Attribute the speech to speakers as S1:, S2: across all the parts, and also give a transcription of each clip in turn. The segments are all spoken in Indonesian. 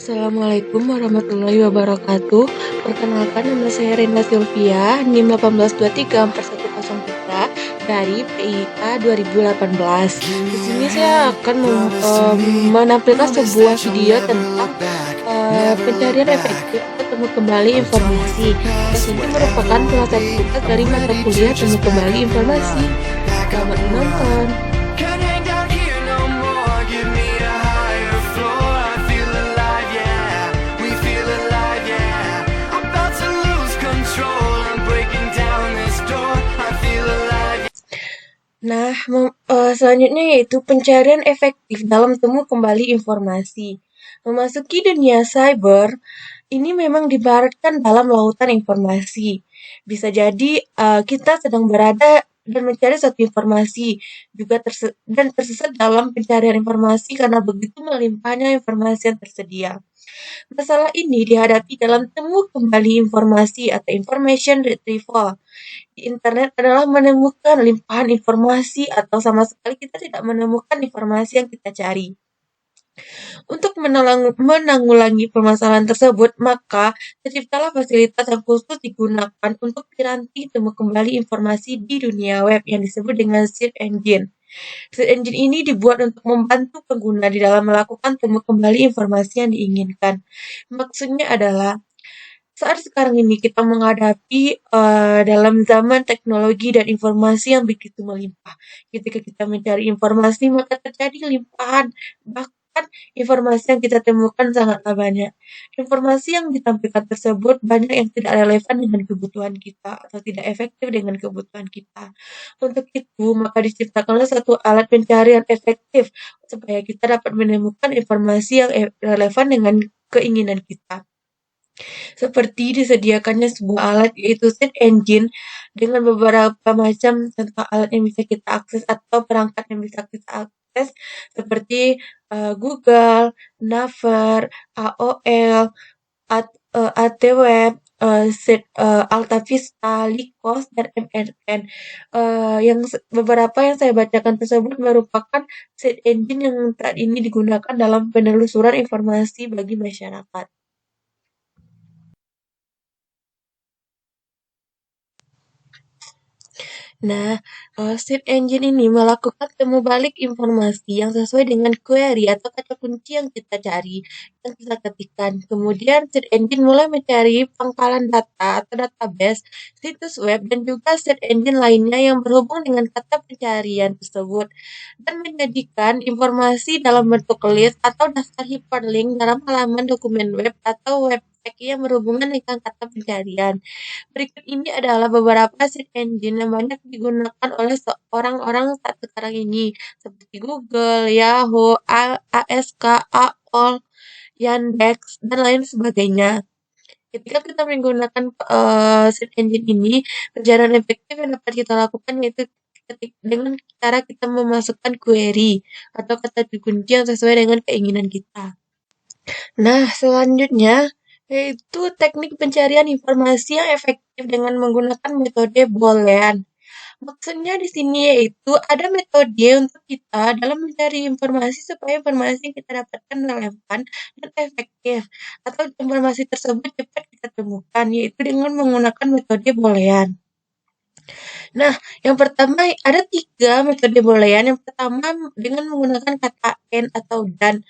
S1: Assalamualaikum warahmatullahi wabarakatuh. Perkenalkan, nama saya Renda Sylvia, NIM 1823410 dari PIK 2018. Di sini saya akan menampilkan sebuah video tentang pencarian efektif atau temu kembali informasi. Tes ini merupakan salah satu tugas dari mata kuliah temu kembali informasi. Selamat menonton. Nah, selanjutnya yaitu pencarian efektif dalam temu kembali informasi. Memasuki dunia cyber, ini memang diibaratkan dalam lautan informasi. Bisa jadi kita sedang berada dan mencari suatu informasi, juga tersesat dalam pencarian informasi karena begitu melimpahnya informasi yang tersedia. Masalah ini dihadapi dalam temu kembali informasi atau information retrieval. Di internet adalah menemukan limpahan informasi atau sama sekali kita tidak menemukan informasi yang kita cari. Untuk menanggulangi permasalahan tersebut, maka terciptalah fasilitas yang khusus digunakan untuk piranti temu kembali informasi di dunia web yang disebut dengan search engine. Search engine ini dibuat untuk membantu pengguna di dalam melakukan temu kembali informasi yang diinginkan. Maksudnya adalah saat sekarang ini kita menghadapi dalam zaman teknologi dan informasi yang begitu melimpah. Ketika kita mencari informasi, maka terjadi limpahan. Bahkan informasi yang kita temukan sangatlah banyak. Informasi yang ditampilkan tersebut banyak yang tidak relevan dengan kebutuhan kita atau tidak efektif dengan kebutuhan kita. Untuk itu, maka diciptakanlah satu alat pencarian efektif supaya kita dapat menemukan informasi yang relevan dengan keinginan kita. Seperti disediakannya sebuah alat yaitu search engine dengan beberapa macam contoh alat yang bisa kita akses atau perangkat yang bisa kita akses seperti Google, Naver, AOL, ATWeb, AltaVista, Lycos, dan MNN. Beberapa yang saya bacakan tersebut merupakan search engine yang saat ini digunakan dalam penelusuran informasi bagi masyarakat. Nah, search engine ini melakukan temu balik informasi yang sesuai dengan query atau kata kunci yang kita cari, yang kita ketikkan. Kemudian search engine mulai mencari pangkalan data atau database, situs web, dan juga search engine lainnya yang berhubung dengan kata pencarian tersebut, dan menyajikan informasi dalam bentuk list atau daftar hyperlink dalam halaman dokumen web atau webpack yang berhubungan dengan kata pencarian. Berikut ini adalah beberapa search engine yang banyak digunakan oleh orang-orang saat sekarang ini, seperti Google, Yahoo, ASK, AOL, Yandex, dan lain sebagainya. Ketika kita menggunakan search engine ini, pencarian efektif yang dapat kita lakukan yaitu dengan cara kita memasukkan query atau kata kunci yang sesuai dengan keinginan kita. Nah, selanjutnya yaitu teknik pencarian informasi yang efektif dengan menggunakan metode Boolean. Maksudnya di sini yaitu ada metode untuk kita dalam mencari informasi supaya informasi yang kita dapatkan relevan dan efektif, atau informasi tersebut cepat kita temukan, yaitu dengan menggunakan metode Boolean. Nah, yang pertama ada 3 metode Boolean. Yang pertama dengan menggunakan kata and atau dan.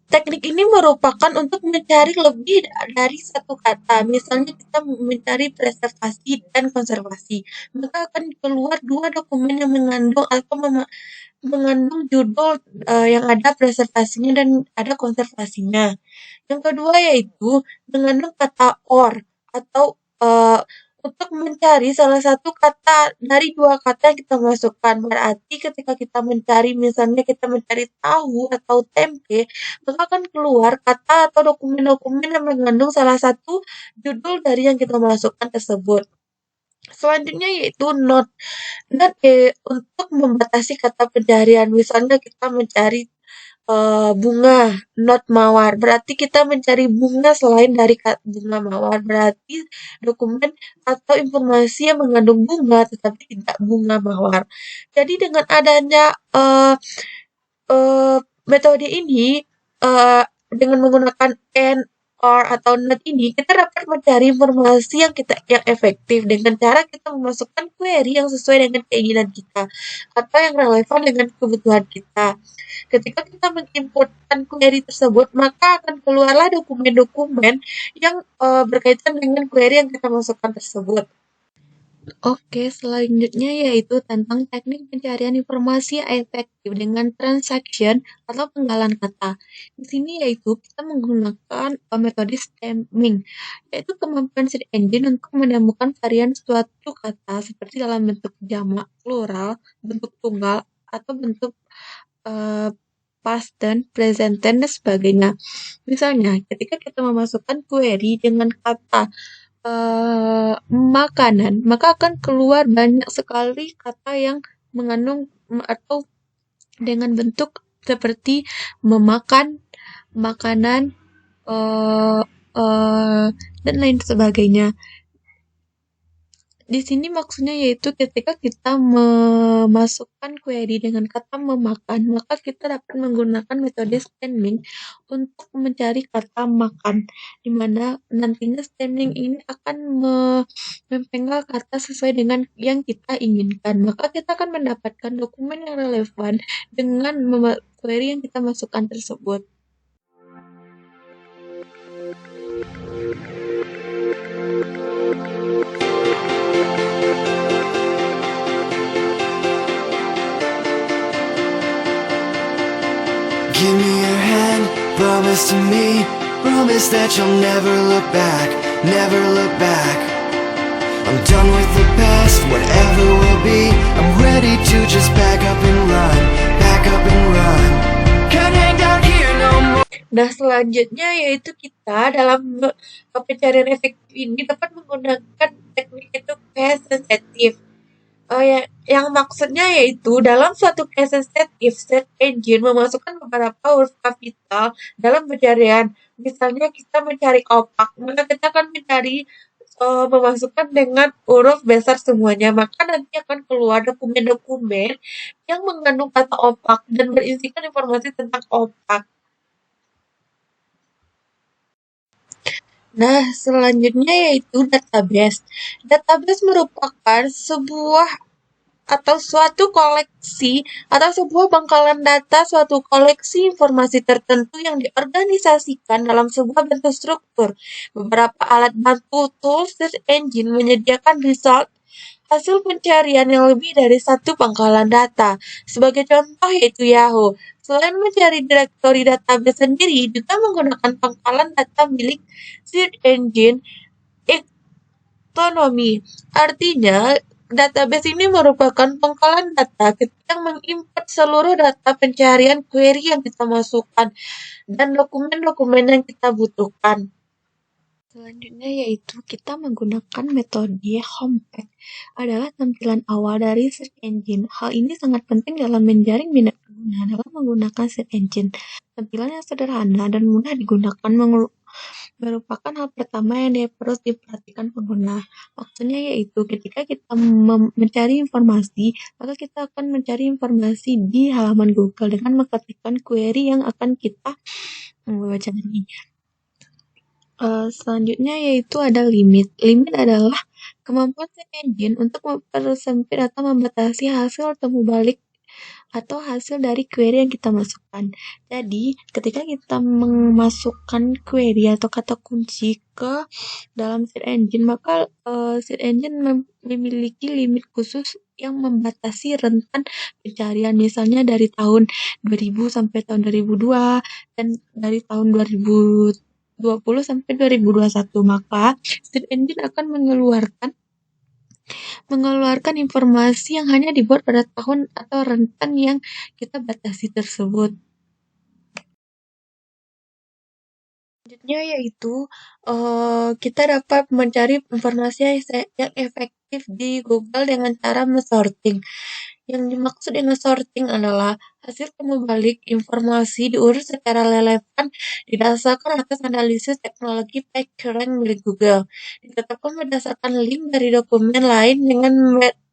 S1: Teknik ini merupakan untuk mencari lebih dari satu kata. Misalnya kita mencari preservasi dan konservasi, maka akan keluar dua dokumen yang mengandung atau mengandung judul yang ada preservasinya dan ada konservasinya. Yang kedua yaitu mengandung kata or atau untuk mencari salah satu kata dari dua kata yang kita masukkan. Berarti ketika kita mencari, misalnya kita mencari tahu atau tempe, maka akan keluar kata atau dokumen-dokumen yang mengandung salah satu judul dari yang kita masukkan tersebut. Selanjutnya yaitu not. Not untuk membatasi kata pencarian. Misalnya kita mencari bunga, not mawar. Berarti kita mencari bunga selain dari bunga mawar. Berarti dokumen atau informasi yang mengandung bunga tetapi tidak bunga mawar. Jadi dengan adanya metode ini, dengan menggunakan and, or, atau not ini, kita dapat mencari informasi yang efektif dengan cara kita memasukkan query yang sesuai dengan keinginan kita atau yang relevan dengan kebutuhan kita. Ketika kita menginputkan query tersebut, maka akan keluarlah dokumen-dokumen yang berkaitan dengan query yang kita masukkan tersebut. Oke, selanjutnya yaitu tentang teknik pencarian informasi yang efektif dengan transaction atau penggalan kata. Di sini yaitu kita menggunakan metode stemming, yaitu kemampuan search engine untuk menemukan varian suatu kata seperti dalam bentuk jamak, plural, bentuk tunggal, atau bentuk past tense, present tense, dan sebagainya. Misalnya, ketika kita memasukkan query dengan kata makanan, maka akan keluar banyak sekali kata yang mengandung atau dengan bentuk seperti memakan, makanan, dan lain sebagainya. Di sini maksudnya yaitu ketika kita memasukkan query dengan kata memakan, maka kita dapat menggunakan metode stemming untuk mencari kata makan, di mana nantinya stemming ini akan mempenggal kata sesuai dengan yang kita inginkan. Maka kita akan mendapatkan dokumen yang relevan dengan query yang kita masukkan tersebut.
S2: Give me your hand, promise to me, promise that you'll never look back, never look back. I'm done with the past, whatever will be, I'm ready to just pack up and run, pack up and run. Can't hang down here no more.
S1: Nah, selanjutnya yaitu kita dalam pencarian efektif ini dapat menggunakan teknik itu case sensitive. Yang maksudnya yaitu dalam suatu case sensitive, search engine memasukkan beberapa huruf kapital dalam pencarian. Misalnya kita mencari opak, maka kita akan mencari memasukkan dengan huruf besar semuanya, maka nanti akan keluar dokumen-dokumen yang mengandung kata opak dan berisikan informasi tentang opak. Nah, selanjutnya yaitu database. Database merupakan sebuah atau suatu koleksi atau sebuah bangkalan data suatu koleksi informasi tertentu yang diorganisasikan dalam sebuah bentuk struktur. Beberapa alat bantu tools search engine menyediakan result hasil pencarian yang lebih dari satu pangkalan data. Sebagai contoh yaitu Yahoo. Selain mencari direktori database sendiri, juga menggunakan pangkalan data milik search engine ekonomi. Artinya, database ini merupakan pangkalan data yang mengimport seluruh data pencarian query yang kita masukkan dan dokumen-dokumen yang kita butuhkan. Selanjutnya yaitu kita menggunakan metode HomePage adalah tampilan awal dari search engine. Hal ini sangat penting dalam menjaring minat pengguna dalam menggunakan search engine. Tampilan yang sederhana dan mudah digunakan merupakan hal pertama yang harus diperhatikan pengguna. Maksudnya yaitu ketika kita mencari informasi, maka kita akan mencari informasi di halaman Google dengan mengetikkan query yang akan kita cari. Selanjutnya yaitu ada limit. Limit adalah kemampuan search engine untuk mempersempit atau membatasi hasil temu balik atau hasil dari query yang kita masukkan. Jadi, ketika kita memasukkan query atau kata kunci ke dalam search engine, maka search engine memiliki limit khusus yang membatasi rentan pencarian, misalnya dari tahun 2000 sampai tahun 2002 dan dari tahun 2020 sampai 2021. Maka search engine akan mengeluarkan informasi yang hanya dibuat pada tahun atau rentan yang kita batasi tersebut. Selanjutnya yaitu kita dapat mencari informasi yang efektif di Google dengan cara men-sorting. Yang dimaksud dengan sorting adalah hasil temu balik informasi diurut secara relevan didasarkan atas analisis teknologi PageRank milik Google. Ditetapkan berdasarkan link dari dokumen lain dengan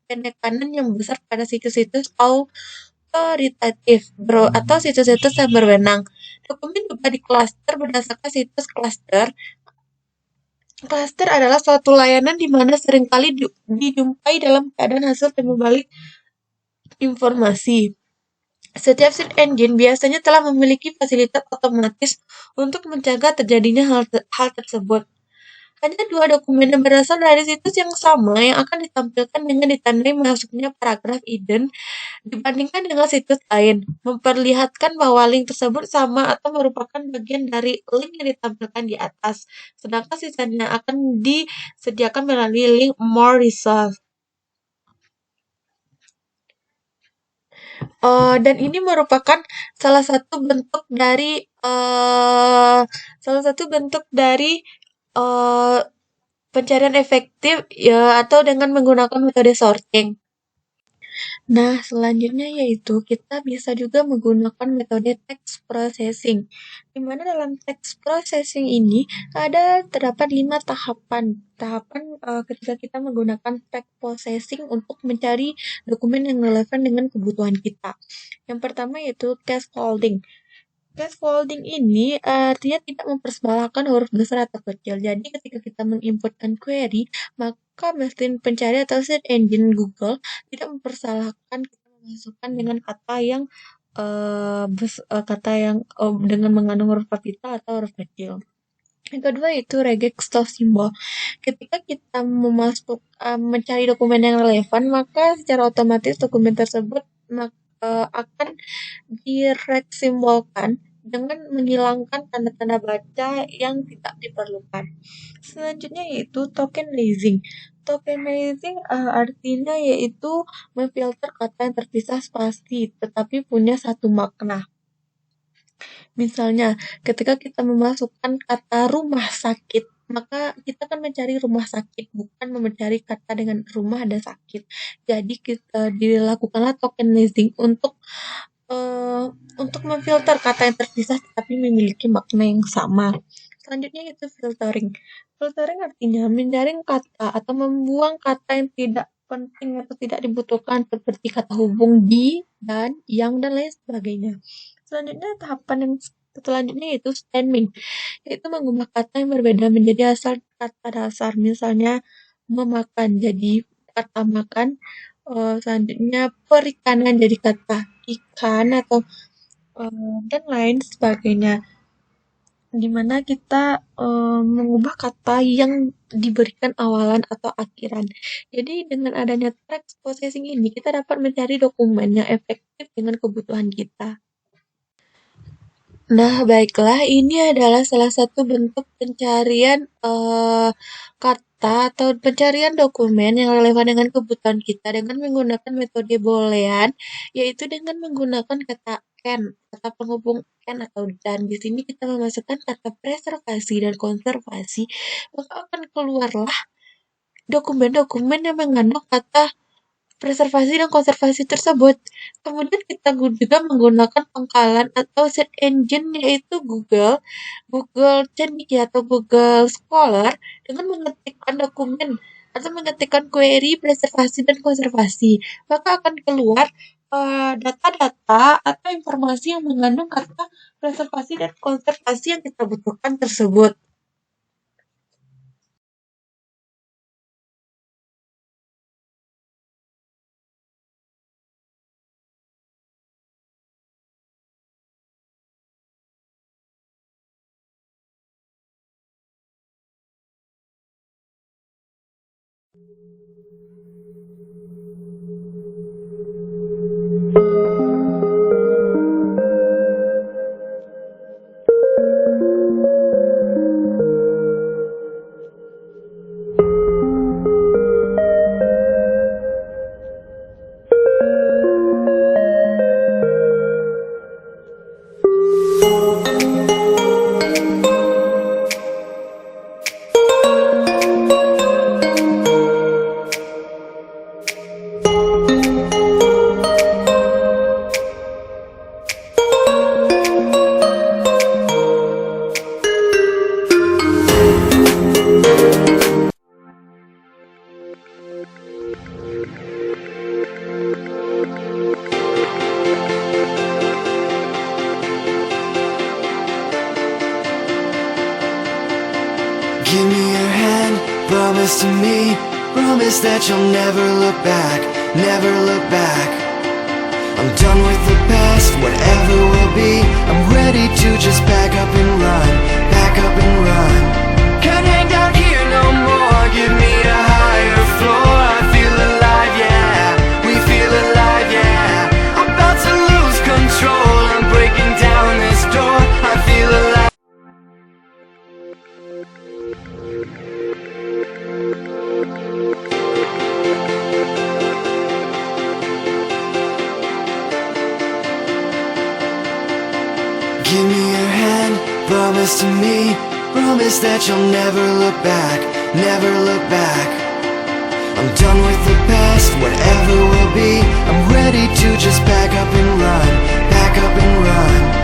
S1: penekanan yang besar pada situs-situs otoritatif atau situs-situs yang berwenang. Dokumen dapat diklaster berdasarkan situs cluster. Cluster adalah suatu layanan di mana seringkali dijumpai dalam keadaan hasil temu balik informasi. Setiap search engine biasanya telah memiliki fasilitas otomatis untuk mencegah terjadinya hal tersebut. Hanya dua dokumen yang berasal dari situs yang sama yang akan ditampilkan dengan ditandai masuknya paragraf hidden dibandingkan dengan situs lain, memperlihatkan bahwa link tersebut sama atau merupakan bagian dari link yang ditampilkan di atas, sedangkan sisanya akan disediakan melalui link more resource. Dan ini merupakan salah satu bentuk dari uh, pencarian efektif ya, atau dengan menggunakan metode sorting. Nah, selanjutnya yaitu kita bisa juga menggunakan metode text processing. Di mana dalam text processing ini terdapat 5 tahapan. Ketika kita menggunakan text processing untuk mencari dokumen yang relevan dengan kebutuhan kita. Yang pertama yaitu scaffolding. Scaffolding ini artinya tidak mempersembahkan huruf besar atau kecil. Jadi ketika kita menginputkan query, maka mesin pencari atau search engine Google tidak mempersalahkan kita memasukkan dengan dengan mengandung huruf kapital atau huruf kecil. Yang kedua itu regex to symbol. Ketika kita mencari dokumen yang relevan, maka secara otomatis dokumen tersebut akan direksimbolkan dengan menghilangkan tanda-tanda baca yang tidak diperlukan. Selanjutnya yaitu tokenizing. Tokenizing artinya yaitu memfilter kata yang terpisah spasi tetapi punya satu makna. Misalnya, ketika kita memasukkan kata rumah sakit, maka kita akan mencari rumah sakit, bukan mencari kata dengan rumah dan sakit. Jadi dilakukanlah tokenizing untuk memfilter kata yang terpisah tapi memiliki makna yang sama. Selanjutnya itu filtering. Filtering artinya menjaring kata atau membuang kata yang tidak penting atau tidak dibutuhkan seperti kata hubung di, dan, yang, dan lain sebagainya. Selanjutnya tahapan yang selanjutnya yaitu stemming, yaitu mengubah kata yang berbeda menjadi asal kata dasar. Misalnya memakan jadi kata makan, selanjutnya perikanan jadi kata ikan atau dan lain sebagainya. Dimana kita mengubah kata yang diberikan awalan atau akhiran. Jadi dengan adanya text processing ini kita dapat mencari dokumen yang efektif dengan kebutuhan kita. Nah, baiklah, ini adalah salah satu bentuk pencarian kata atau pencarian dokumen yang relevan dengan kebutuhan kita dengan menggunakan metode boolean, yaitu dengan menggunakan kata and, kata penghubung and atau dan. Di sini kita memasukkan kata preservasi dan konservasi, maka akan keluarlah dokumen-dokumen yang mengandung kata preservasi dan konservasi tersebut. Kemudian kita juga menggunakan pangkalan atau search engine yaitu Google Ceniki atau Google Scholar dengan mengetikkan dokumen atau mengetikkan query preservasi dan konservasi. Maka akan keluar data-data atau informasi yang mengandung kata preservasi dan konservasi yang kita butuhkan tersebut.
S2: Give me your hand, promise to me, promise that you'll never look back, never look back. I'm done with the past, whatever will be. I'm ready to just pack up and run, pack up and run. Can't hang down here no more, give me a higher floor. I feel alive, yeah, we feel alive, yeah. I'm about to lose control, I'm breaking down this door. I feel alive. Give me your hand, promise to me, promise that you'll never look back, never look back. I'm done with the past, whatever will be. I'm ready to just pack up and run, pack up and run.